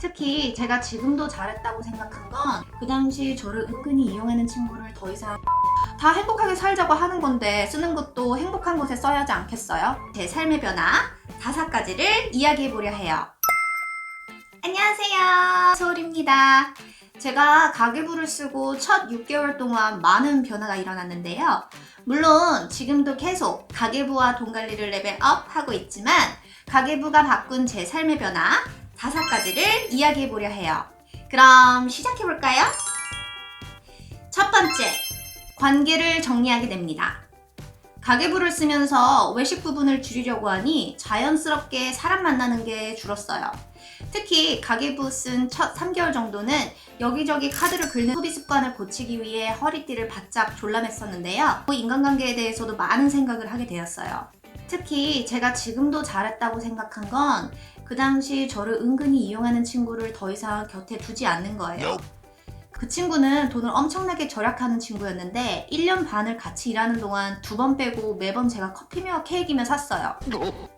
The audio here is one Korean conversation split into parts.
특히 제가 지금도 잘했다고 생각한 건 그 당시 저를 은근히 이용하는 친구를 더 이상 다 행복하게 살자고 하는 건데 쓰는 것도 행복한 곳에 써야지 않겠어요? 제 삶의 변화 5가지를 이야기해보려 해요. 안녕하세요, 소울입니다. 제가 가계부를 쓰고 첫 6개월 동안 많은 변화가 일어났는데요. 물론 지금도 계속 가계부와 돈 관리를 레벨업 하고 있지만 가계부가 바꾼 제 삶의 변화 5가지를 이야기해보려 해요. 그럼 시작해볼까요? 첫 번째, 관계를 정리하게 됩니다. 가계부를 쓰면서 외식 부분을 줄이려고 하니 자연스럽게 사람 만나는 게 줄었어요. 특히 가계부 쓴 첫 3개월 정도는 여기저기 카드를 긁는 소비 습관을 고치기 위해 허리띠를 바짝 졸라맸었는데요. 인간관계에 대해서도 많은 생각을 하게 되었어요. 특히 제가 지금도 잘했다고 생각한 건 그 당시 저를 은근히 이용하는 친구를 더 이상 곁에 두지 않는 거예요. 그 친구는 돈을 엄청나게 절약하는 친구였는데 1년 반을 같이 일하는 동안 2번 빼고 매번 제가 커피며 케이크며 샀어요.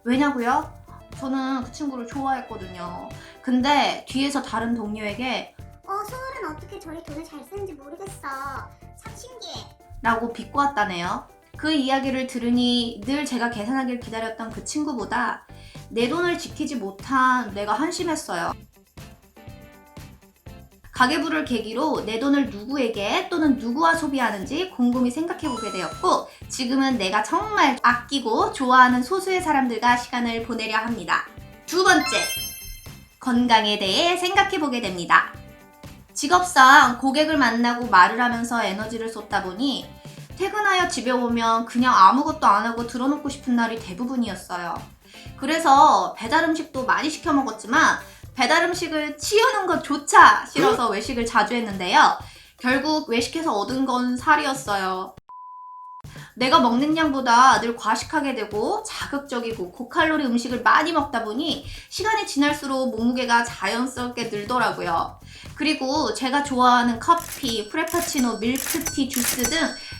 왜냐고요? 저는 그 친구를 좋아했거든요. 근데 뒤에서 다른 동료에게 소울은 어떻게 저리 돈을 잘 쓰는지 모르겠어. 참 신기해. 라고 비꼬았다네요. 그 이야기를 들으니 늘 제가 계산하길 기다렸던 그 친구보다 내 돈을 지키지 못한 내가 한심했어요. 가계부를 계기로 내 돈을 누구에게 또는 누구와 소비하는지 곰곰이 생각해보게 되었고 지금은 내가 정말 아끼고 좋아하는 소수의 사람들과 시간을 보내려 합니다. 두 번째, 건강에 대해 생각해보게 됩니다. 직업상 고객을 만나고 말을 하면서 에너지를 쏟다 보니 퇴근하여 집에 오면 그냥 아무것도 안 하고 들어놓고 싶은 날이 대부분이었어요. 그래서 배달 음식도 많이 시켜 먹었지만 배달 음식을 치우는 것조차 싫어서 외식을 자주 했는데요. 결국 외식해서 얻은 건 살이었어요. 내가 먹는 양보다 늘 과식하게 되고 자극적이고 고칼로리 음식을 많이 먹다 보니 시간이 지날수록 몸무게가 자연스럽게 늘더라고요. 그리고 제가 좋아하는 커피, 프레파치노, 밀크티, 주스 등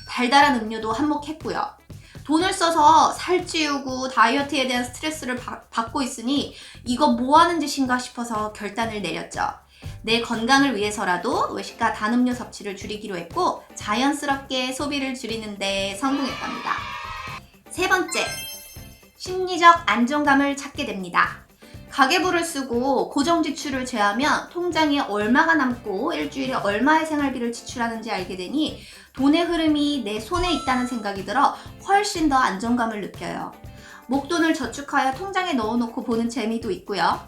달달한 음료도 한몫했고요. 돈을 써서 살찌우고 다이어트에 대한 스트레스를 받고 있으니 이거 뭐 하는 짓인가 싶어서 결단을 내렸죠. 내 건강을 위해서라도 외식과 단음료 섭취를 줄이기로 했고 자연스럽게 소비를 줄이는 데 성공했답니다. 세 번째, 심리적 안정감을 찾게 됩니다. 가계부를 쓰고 고정 지출을 제하면 통장에 얼마가 남고 일주일에 얼마의 생활비를 지출하는지 알게 되니 돈의 흐름이 내 손에 있다는 생각이 들어 훨씬 더 안정감을 느껴요. 목돈을 저축하여 통장에 넣어놓고 보는 재미도 있고요.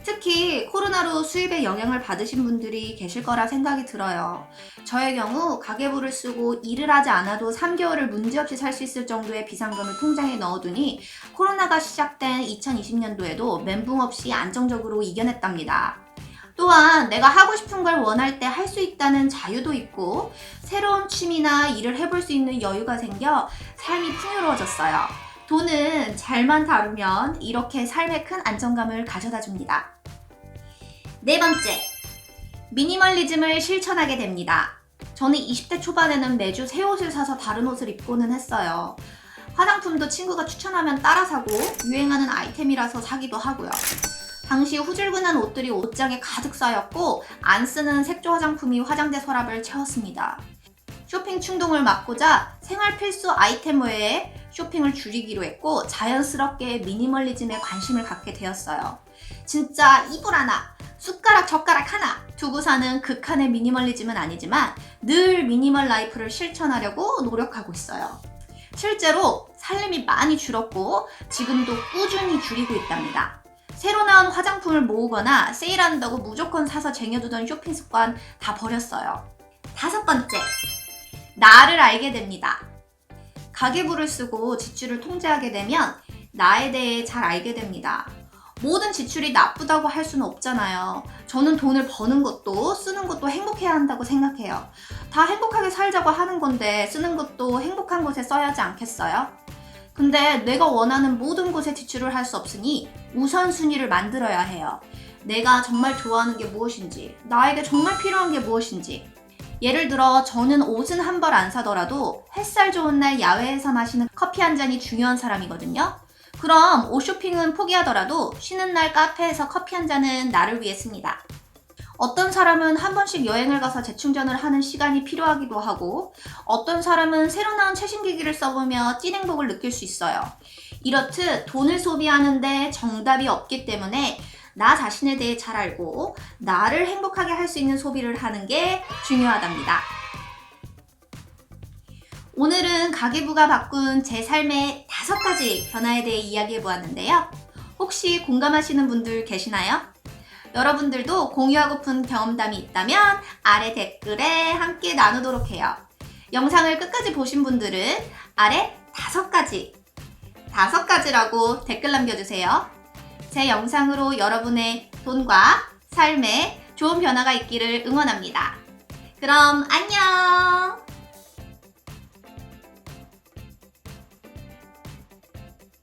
특히 코로나로 수입에 영향을 받으신 분들이 계실 거라 생각이 들어요. 저의 경우 가계부를 쓰고 일을 하지 않아도 3개월을 문제없이 살 수 있을 정도의 비상금을 통장에 넣어두니 코로나가 시작된 2020년도에도 멘붕 없이 안정적으로 이겨냈답니다. 또한 내가 하고 싶은 걸 원할 때 할 수 있다는 자유도 있고 새로운 취미나 일을 해볼 수 있는 여유가 생겨 삶이 풍요로워졌어요. 돈은 잘만 다루면 이렇게 삶에 큰 안정감을 가져다 줍니다. 네 번째, 미니멀리즘을 실천하게 됩니다. 저는 20대 초반에는 매주 새 옷을 사서 다른 옷을 입고는 했어요. 화장품도 친구가 추천하면 따라 사고 유행하는 아이템이라서 사기도 하고요. 당시 후줄근한 옷들이 옷장에 가득 쌓였고 안 쓰는 색조 화장품이 화장대 서랍을 채웠습니다. 쇼핑 충동을 막고자 생활 필수 아이템 외에 쇼핑을 줄이기로 했고 자연스럽게 미니멀리즘에 관심을 갖게 되었어요. 진짜 이불 하나, 숟가락, 젓가락 하나 두고 사는 극한의 미니멀리즘은 아니지만 늘 미니멀 라이프를 실천하려고 노력하고 있어요. 실제로 살림이 많이 줄었고 지금도 꾸준히 줄이고 있답니다. 새로 나온 화장품을 모으거나 세일한다고 무조건 사서 쟁여두던 쇼핑 습관 다 버렸어요. 5번째, 나를 알게 됩니다. 가계부를 쓰고 지출을 통제하게 되면 나에 대해 잘 알게 됩니다. 모든 지출이 나쁘다고 할 수는 없잖아요. 저는 돈을 버는 것도 쓰는 것도 행복해야 한다고 생각해요. 다 행복하게 살자고 하는 건데 쓰는 것도 행복한 곳에 써야지 않겠어요? 근데 내가 원하는 모든 곳에 지출을 할 수 없으니 우선순위를 만들어야 해요. 내가 정말 좋아하는 게 무엇인지, 나에게 정말 필요한 게 무엇인지. 예를 들어 저는 옷은 한 벌 안 사더라도 햇살 좋은 날 야외에서 마시는 커피 한 잔이 중요한 사람이거든요. 그럼 옷 쇼핑은 포기하더라도 쉬는 날 카페에서 커피 한 잔은 나를 위해 씁니다. 어떤 사람은 한 번씩 여행을 가서 재충전을 하는 시간이 필요하기도 하고, 어떤 사람은 새로 나온 최신 기기를 써보며 찐 행복을 느낄 수 있어요. 이렇듯 돈을 소비하는데 정답이 없기 때문에 나 자신에 대해 잘 알고 나를 행복하게 할 수 있는 소비를 하는 게 중요하답니다. 오늘은 가계부가 바꾼 제 삶의 5가지 변화에 대해 이야기해 보았는데요. 혹시 공감하시는 분들 계시나요? 여러분들도 공유하고픈 경험담이 있다면 아래 댓글에 함께 나누도록 해요. 영상을 끝까지 보신 분들은 아래 5가지라고 댓글 남겨주세요. 제 영상으로 여러분의 돈과 삶에 좋은 변화가 있기를 응원합니다. 그럼 안녕!